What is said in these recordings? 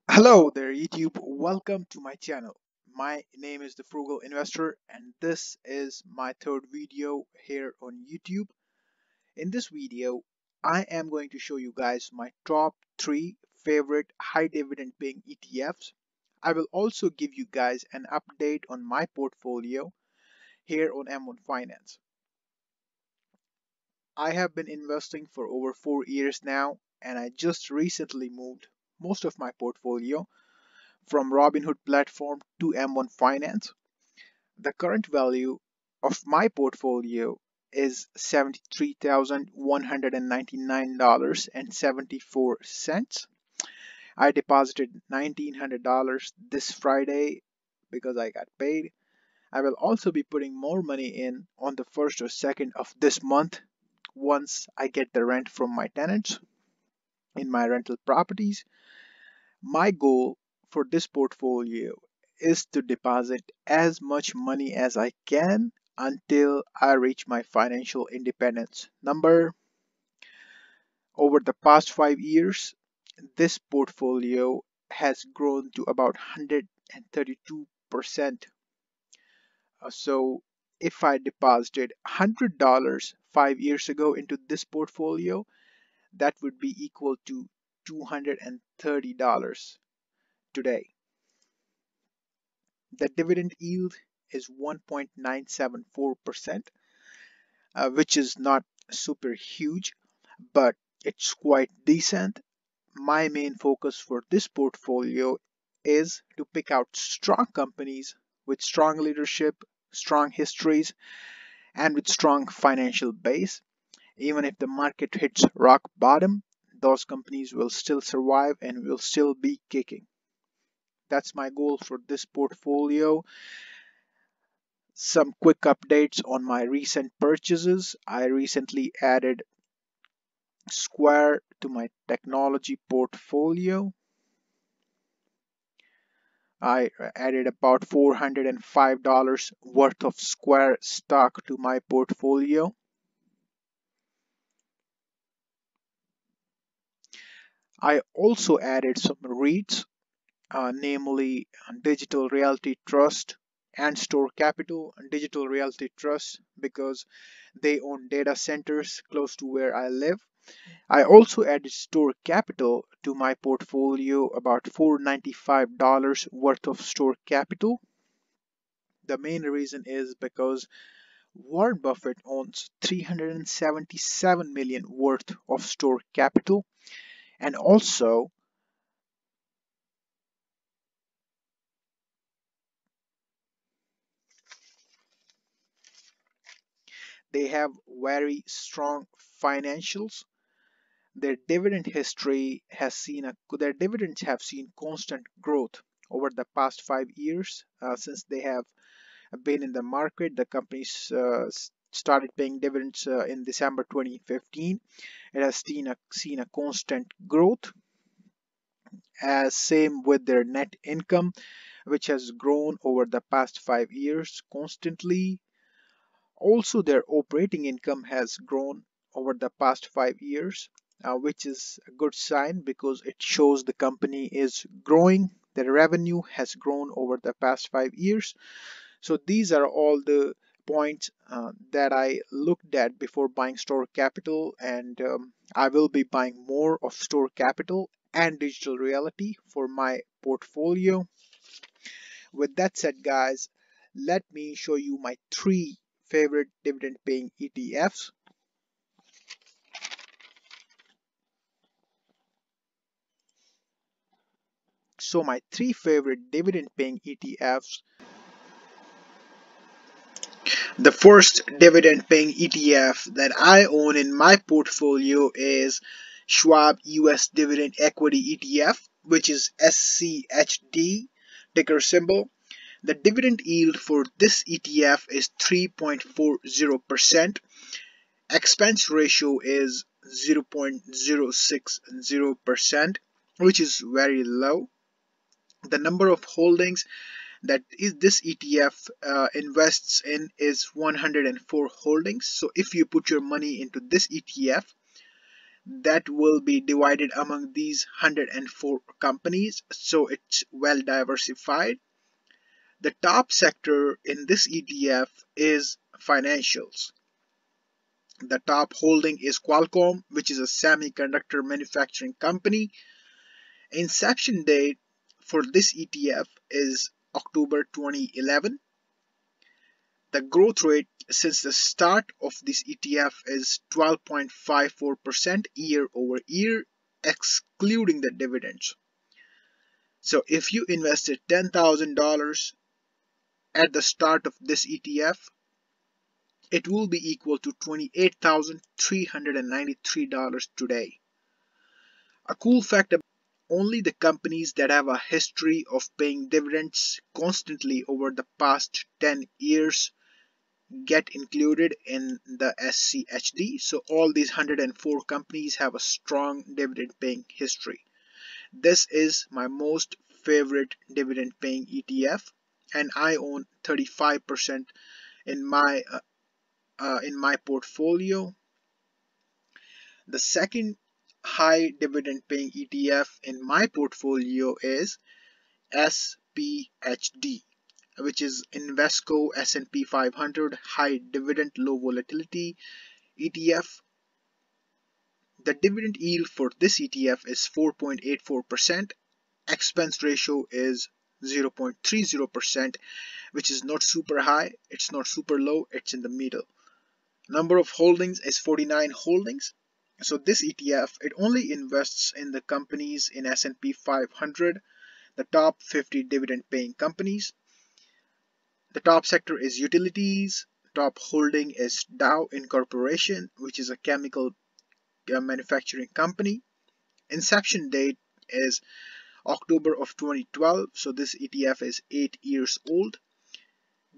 Hello there, YouTube. Welcome to my channel. My name is the Frugal Investor, and this is my third video here on YouTube. In this video, I am going to show you guys my top 3 favorite high dividend paying ETFs. I will also give you guys an update on my portfolio here on M1 Finance. I have been investing for over 4 years now, and I just recently moved most of my portfolio from Robinhood platform to M1 Finance. The current value of my portfolio is $73,199.74. I deposited $1,900 this Friday because I got paid. I will also be putting more money in on the 1st or 2nd of this month once I get the rent from my tenants in my rental properties. My goal for this portfolio is to deposit as much money as I can until I reach my financial independence number. Over the past 5 years, this portfolio has grown to about 132%. So if I deposited $100 5 years ago into this portfolio, that would be equal to $230 today. The dividend yield is 1.974%, which is not super huge, but it's quite decent. My main focus for this portfolio is to pick out strong companies with strong leadership, strong histories, and with strong financial base. Even if the market hits rock bottom, those companies will still survive and will still be kicking. That's my goal for this portfolio. Some quick updates on my recent purchases. I recently added Square to my technology portfolio. I added about $405 worth of Square stock to my portfolio. I also added some REITs, namely Digital Realty Trust and Store Capital. Digital Realty Trust because they own data centers close to where I live. I also added Store Capital to my portfolio, about $495 worth of Store Capital. The main reason is because Warren Buffett owns $377 million worth of Store Capital, and also they have very strong financials. Their dividend history has seen their dividends have seen constant growth over the past 5 years since they have been in the market. The companies started paying dividends in December 2015. It has seen a constant growth, as same with their net income, which has grown over the past 5 years constantly. Also, their operating income has grown over the past 5 years, which is a good sign because it shows the company is growing. Their revenue has grown over the past 5 years. So these are all the points that I looked at before buying Store Capital, and I will be buying more of Store Capital and Digital Realty for my portfolio. With that said, guys, let me show you my 3 favorite dividend paying ETFs. So my 3 favorite dividend paying ETFs. The first dividend paying ETF that I own in my portfolio is Schwab US Dividend Equity ETF, which is SCHD ticker symbol. The dividend yield for this ETF is 3.40%. Expense ratio is 0.060%, which is very low. The number of holdings that is this ETF invests in is 104 holdings. So if you put your money into this ETF, that will be divided among these 104 companies, so it's well diversified. The top sector in this ETF is financials. The top holding is Qualcomm, which is a semiconductor manufacturing company. Inception date for this ETF is October 2011. The growth rate since the start of this ETF is 12.54% year over year, excluding the dividends. So if you invested $10,000 at the start of this ETF, it will be equal to $28,393 today. A cool fact about only the companies that have a history of paying dividends constantly over the past 10 years get included in the SCHD. So all these 104 companies have a strong dividend paying history. This is my most favorite dividend paying ETF, and I own 35% in my portfolio. The second high dividend paying ETF in my portfolio is SPHD, which is Invesco S&P 500 High Dividend Low Volatility ETF. The dividend yield for this ETF is 4.84%. Expense ratio is 0.30%, which is not super high, it's not super low, it's in the middle. Number of holdings is 49 holdings. So this ETF, it only invests in the companies in S&P 500, the top 50 dividend paying companies. The top sector is utilities. Top holding is Dow Incorporation, which is a chemical manufacturing company. Inception date is October of 2012, so this ETF is 8 years old.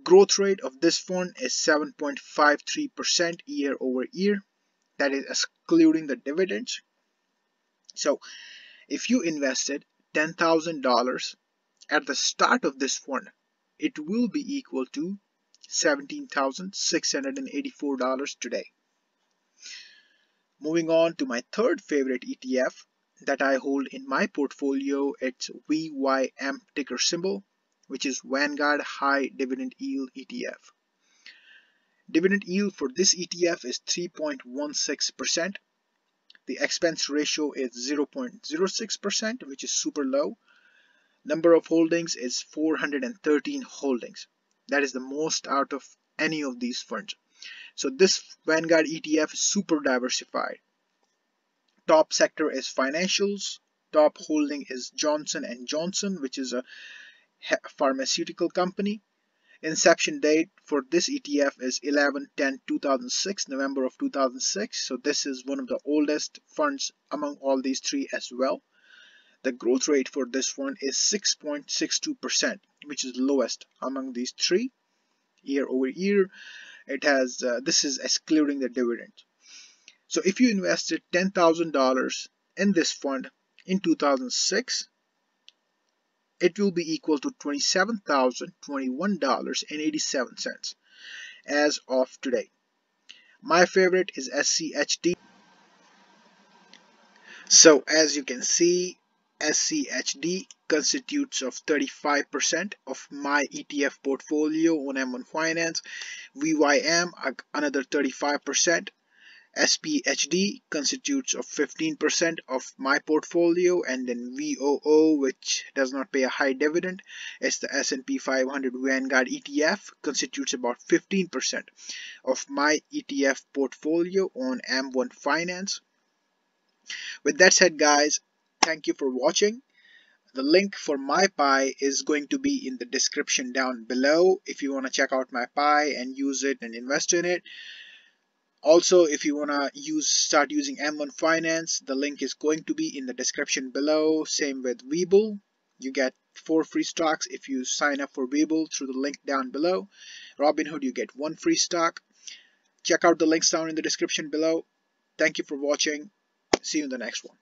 Growth rate of this fund is 7.53% year over year. That is excluding the dividends. So if you invested $10,000 at the start of this fund, it will be equal to $17,684 today. Moving on to my third favorite ETF that I hold in my portfolio, it's VYM ticker symbol, which is Vanguard High Dividend Yield ETF. Dividend yield for this ETF is 3.16%. The expense ratio is 0.06%, which is super low. Number of holdings is 413 holdings. That is the most out of any of these funds. So this Vanguard ETF is super diversified. Top sector is financials. Top holding is Johnson & Johnson, which is a pharmaceutical company. Inception date for this ETF is 11/10/2006, November of 2006. So this is one of the oldest funds among all these three as well. The growth rate for this fund is 6.62%, which is the lowest among these three. Year over year, it has this is excluding the dividend. So if you invested $10,000 in this fund in 2006, it will be equal to $27,021.87 as of today. My favorite is SCHD. So as you can see, SCHD constitutes of 35% of my ETF portfolio on M1 Finance. VYM another 35%. SPHD constitutes of 15% of my portfolio, and then VOO, which does not pay a high dividend, is the S&P 500 Vanguard ETF, constitutes about 15% of my ETF portfolio on M1 Finance. With that said, guys, thank you for watching. The link for my pie is going to be in the description down below if you want to check out my pie and use it and invest in it. Also, if you want to start using M1 Finance, the link is going to be in the description below. Same with Webull. You get 4 free stocks if you sign up for Webull through the link down below. Robinhood, you get 1 free stock. Check out the links down in the description below. Thank you for watching. See you in the next one.